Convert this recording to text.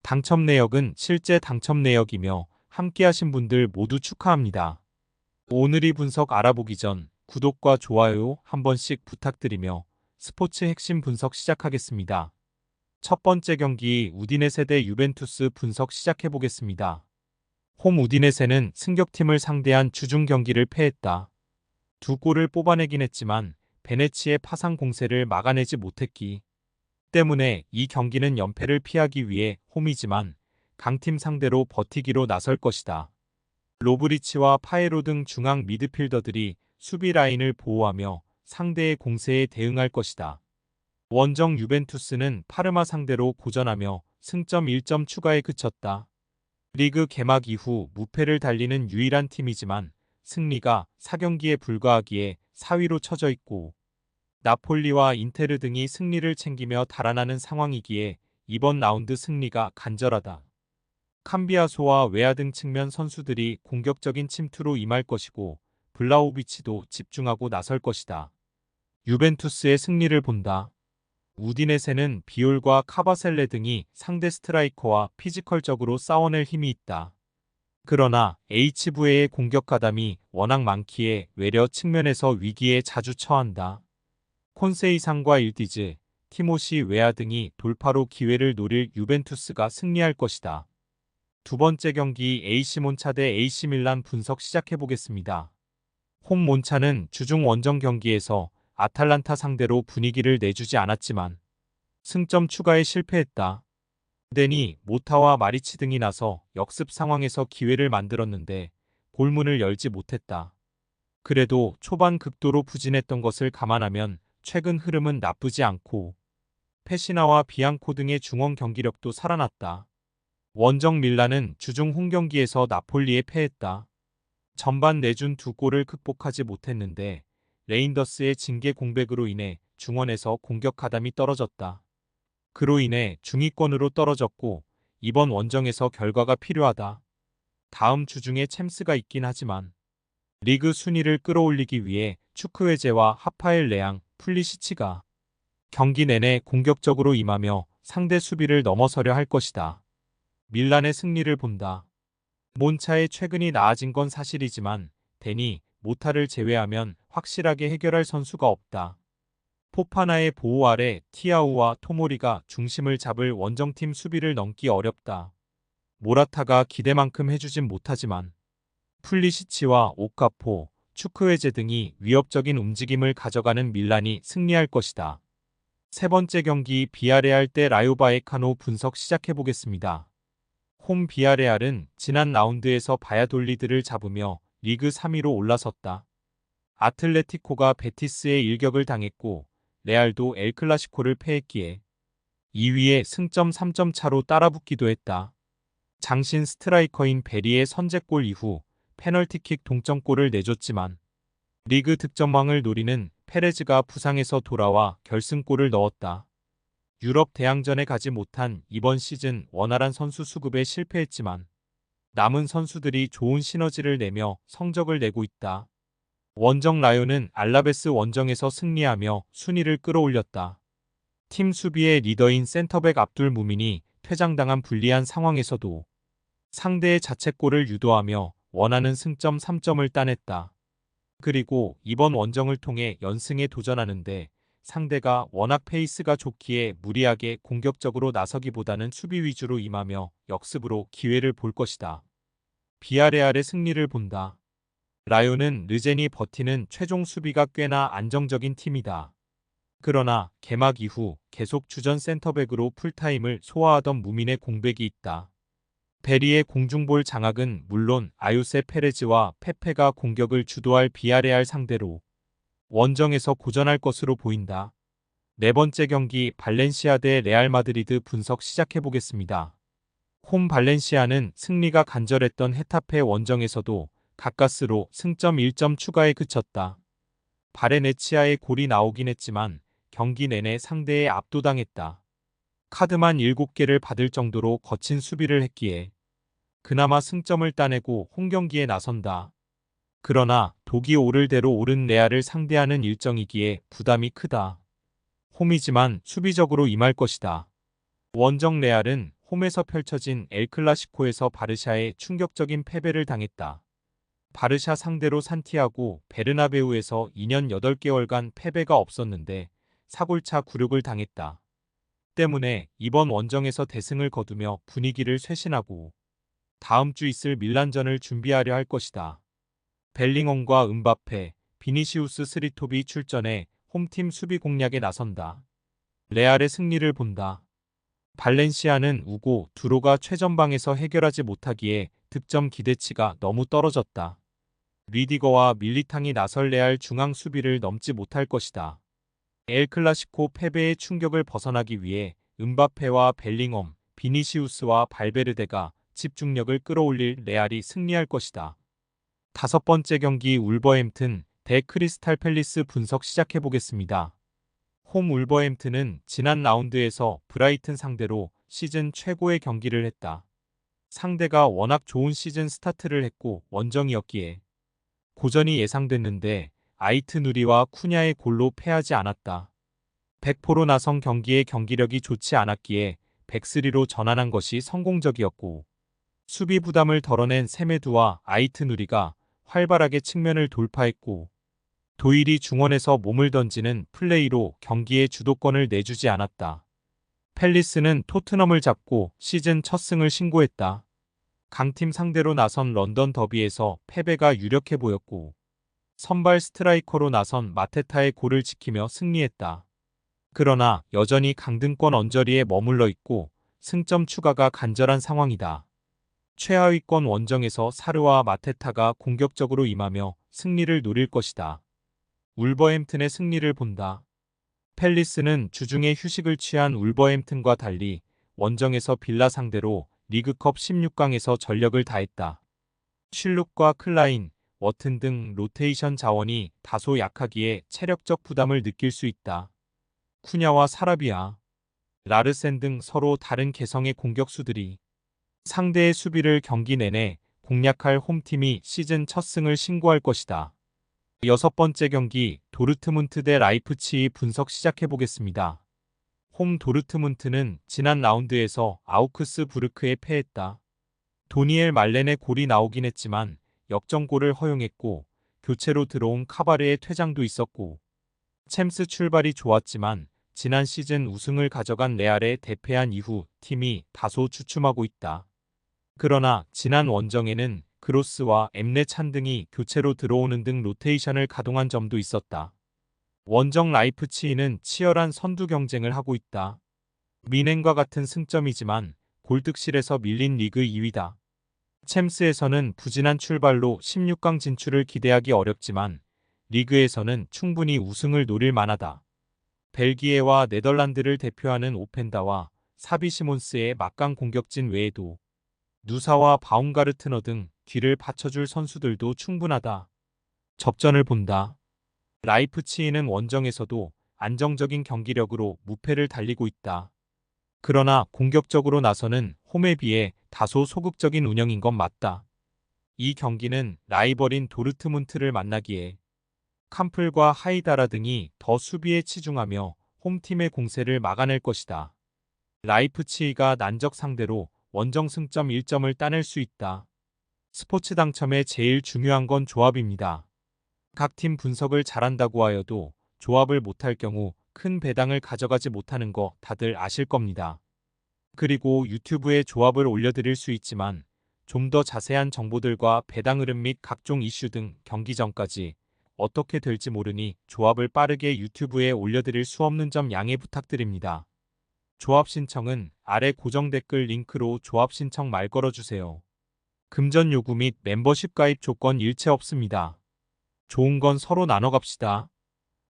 당첨 내역은 실제 당첨 내역이며 함께하신 분들 모두 축하합니다. 오늘의 분석 알아보기 전 구독과 좋아요 한 번씩 부탁드리며 스포츠 핵심 분석 시작하겠습니다. 첫 번째 경기 우디네세 대 유벤투스 분석 시작해보겠습니다. 홈 우디네세는 승격팀을 상대한 주중 경기를 패했다. 두 골을 뽑아내긴 했지만 베네치의 파상 공세를 막아내지 못했기 때문에 이 경기는 연패를 피하기 위해 홈이지만 강팀 상대로 버티기로 나설 것이다. 로브리치와 파에로 등 중앙 미드필더들이 수비 라인을 보호하며 상대의 공세에 대응할 것이다. 원정 유벤투스는 파르마 상대로 고전하며 승점 1점 추가에 그쳤다. 리그 개막 이후 무패를 달리는 유일한 팀이지만 승리가 4경기에 불과하기에 4위로 처져 있고 나폴리와 인테르 등이 승리를 챙기며 달아나는 상황이기에 이번 라운드 승리가 간절하다. 캄비아소와 웨아 등 측면 선수들이 공격적인 침투로 임할 것이고 블라우비치도 집중하고 나설 것이다. 유벤투스의 승리를 본다. 우디네세는 비올과 카바셀레 등이 상대 스트라이커와 피지컬적으로 싸워낼 힘이 있다. 그러나 HVA의 공격 가담이 워낙 많기에 외려 측면에서 위기에 자주 처한다. 콘세이상과 일디즈, 티모시 웨아 등이 돌파로 기회를 노릴 유벤투스가 승리할 것이다. 두 번째 경기 AC 몬차 대 AC 밀란 분석 시작해보겠습니다. 홈 몬차는 주중 원정 경기에서 아탈란타 상대로 분위기를 내주지 않았지만 승점 추가에 실패했다. 데니, 모타와 마리치 등이 나서 역습 상황에서 기회를 만들었는데 골문을 열지 못했다. 그래도 초반 극도로 부진했던 것을 감안하면 최근 흐름은 나쁘지 않고 페시나와 비앙코 등의 중원 경기력도 살아났다. 원정 밀란은 주중 홈경기에서 나폴리에 패했다. 전반 내준 두 골을 극복하지 못했는데 레인더스의 징계 공백으로 인해 중원에서 공격 가담이 떨어졌다. 그로 인해 중위권으로 떨어졌고 이번 원정에서 결과가 필요하다. 다음 주중에 챔스가 있긴 하지만 리그 순위를 끌어올리기 위해 추크웨제와 하파엘 레앙, 풀리시치가 경기 내내 공격적으로 임하며 상대 수비를 넘어서려 할 것이다. 밀란의 승리를 본다. 몬차의 최근이 나아진 건 사실이지만 데니, 모타를 제외하면 확실하게 해결할 선수가 없다. 포파나의 보호 아래 티아우와 토모리가 중심을 잡을 원정팀 수비를 넘기 어렵다. 모라타가 기대만큼 해주진 못하지만 풀리시치와 오카포, 추크웨제 등이 위협적인 움직임을 가져가는 밀란이 승리할 것이다. 세 번째 경기 비아레알 대 라요 바에카노 분석 시작해보겠습니다. 홈 비아레알은 지난 라운드에서 바야돌리드를 잡으며 리그 3위로 올라섰다. 아틀레티코가 베티스의 일격을 당했고 레알도 엘클라시코를 패했기에 2위에 승점 3점 차로 따라붙기도 했다. 장신 스트라이커인 베리의 선제골 이후 페널티킥 동점골을 내줬지만 리그 득점왕을 노리는 페레즈가 부상에서 돌아와 결승골을 넣었다. 유럽 대항전에 가지 못한 이번 시즌 원활한 선수 수급에 실패했지만 남은 선수들이 좋은 시너지를 내며 성적을 내고 있다. 원정 라요는 알라베스 원정에서 승리하며 순위를 끌어올렸다. 팀 수비의 리더인 센터백 압둘 무민이 퇴장당한 불리한 상황에서도 상대의 자책골을 유도하며 원하는 승점 3점을 따냈다. 그리고 이번 원정을 통해 연승에 도전하는데 상대가 워낙 페이스가 좋기에 무리하게 공격적으로 나서기보다는 수비 위주로 임하며 역습으로 기회를 볼 것이다. 비아레알의 승리를 본다. 라요는 르젠이 버티는 최종 수비가 꽤나 안정적인 팀이다. 그러나 개막 이후 계속 주전 센터백으로 풀타임을 소화하던 무민의 공백이 있다. 베리의 공중볼 장악은 물론 아유세 페레즈와 페페가 공격을 주도할 비아레알 상대로 원정에서 고전할 것으로 보인다. 네 번째 경기 발렌시아 대 레알 마드리드 분석 시작해보겠습니다. 홈 발렌시아는 승리가 간절했던 헤타페 원정에서도 가까스로 승점 1점 추가에 그쳤다. 바레네치아의 골이 나오긴 했지만 경기 내내 상대에 압도당했다. 카드만 7개를 받을 정도로 거친 수비를 했기에 그나마 승점을 따내고 홈경기에 나선다. 그러나 독이 오를 대로 오른 레알을 상대하는 일정이기에 부담이 크다. 홈이지만 수비적으로 임할 것이다. 원정 레알은 홈에서 펼쳐진 엘클라시코에서 바르샤에 충격적인 패배를 당했다. 바르샤 상대로 산티아고 베르나베우에서 2년 8개월간 패배가 없었는데 사골차 굴욕을 당했다. 때문에 이번 원정에서 대승을 거두며 분위기를 쇄신하고 다음 주 있을 밀란전을 준비하려 할 것이다. 벨링엄과 음바페, 비니시우스 스리톱이 출전해 홈팀 수비 공략에 나선다. 레알의 승리를 본다. 발렌시아는 우고 두로가 최전방에서 해결하지 못하기에 득점 기대치가 너무 떨어졌다. 리디거와 밀리탕이 나설 레알 중앙 수비를 넘지 못할 것이다. 엘 클라시코 패배의 충격을 벗어나기 위해 음바페와 벨링엄, 비니시우스와 발베르데가 집중력을 끌어올릴 레알이 승리할 것이다. 다섯 번째 경기 울버햄튼 대 크리스탈 팰리스 분석 시작해보겠습니다. 홈 울버햄튼은 지난 라운드에서 브라이튼 상대로 시즌 최고의 경기를 했다. 상대가 워낙 좋은 시즌 스타트를 했고 원정이었기에 고전이 예상됐는데 아이트 누리와 쿠냐의 골로 패하지 않았다. 백포로 나선 경기의 경기력이 좋지 않았기에 백스리로 전환한 것이 성공적이었고 수비 부담을 덜어낸 세메두와 아이트 누리가 활발하게 측면을 돌파했고 도일이 중원에서 몸을 던지는 플레이로 경기의 주도권을 내주지 않았다. 팰리스는 토트넘을 잡고 시즌 첫 승을 신고했다. 강팀 상대로 나선 런던 더비에서 패배가 유력해 보였고 선발 스트라이커로 나선 마테타의 골을 지키며 승리했다. 그러나 여전히 강등권 언저리에 머물러 있고 승점 추가가 간절한 상황이다. 최하위권 원정에서 사르와 마테타가 공격적으로 임하며 승리를 노릴 것이다. 울버햄튼의 승리를 본다. 팰리스는 주중에 휴식을 취한 울버햄튼과 달리 원정에서 빌라 상대로 리그컵 16강에서 전력을 다했다. 쉴룩과 클라인, 워튼 등 로테이션 자원이 다소 약하기에 체력적 부담을 느낄 수 있다. 쿠냐와 사라비아, 라르센 등 서로 다른 개성의 공격수들이 상대의 수비를 경기 내내 공략할 홈팀이 시즌 첫 승을 신고할 것이다. 여섯 번째 경기 도르트문트 대 라이프치히 분석 시작해보겠습니다. 홈 도르트문트는 지난 라운드에서 아우크스부르크에 패했다. 도니엘 말렌의 골이 나오긴 했지만 역전골을 허용했고 교체로 들어온 카바르의 퇴장도 있었고 챔스 출발이 좋았지만 지난 시즌 우승을 가져간 레알에 대패한 이후 팀이 다소 주춤하고 있다. 그러나 지난 원정에는 그로스와 엠레찬 등이 교체로 들어오는 등 로테이션을 가동한 점도 있었다. 원정 라이프치히는 치열한 선두 경쟁을 하고 있다. 미넨과 같은 승점이지만 골득실에서 밀린 리그 2위다. 챔스에서는 부진한 출발로 16강 진출을 기대하기 어렵지만 리그에서는 충분히 우승을 노릴 만하다. 벨기에와 네덜란드를 대표하는 오펜다와 사비 시몬스의 막강 공격진 외에도 누사와 바움가르트너 등 뒤를 받쳐줄 선수들도 충분하다. 접전을 본다. 라이프치히는 원정에서도 안정적인 경기력으로 무패를 달리고 있다. 그러나 공격적으로 나서는 홈에 비해 다소 소극적인 운영인 건 맞다. 이 경기는 라이벌인 도르트문트를 만나기에 캄플과 하이다라 등이 더 수비에 치중하며 홈팀의 공세를 막아낼 것이다. 라이프치히가 난적 상대로 원정 승점 1점을 따낼 수 있다. 스포츠 당첨에 제일 중요한 건 조합입니다. 각 팀 분석을 잘한다고 하여도 조합을 못할 경우 큰 배당을 가져가지 못하는 거 다들 아실 겁니다. 그리고 유튜브에 조합을 올려드릴 수 있지만 좀 더 자세한 정보들과 배당 흐름 및 각종 이슈 등 경기 전까지 어떻게 될지 모르니 조합을 빠르게 유튜브에 올려드릴 수 없는 점 양해 부탁드립니다. 조합 신청은 아래 고정 댓글 링크로 조합 신청 말 걸어주세요. 금전 요구 및 멤버십 가입 조건 일체 없습니다. 좋은 건 서로 나눠 갑시다.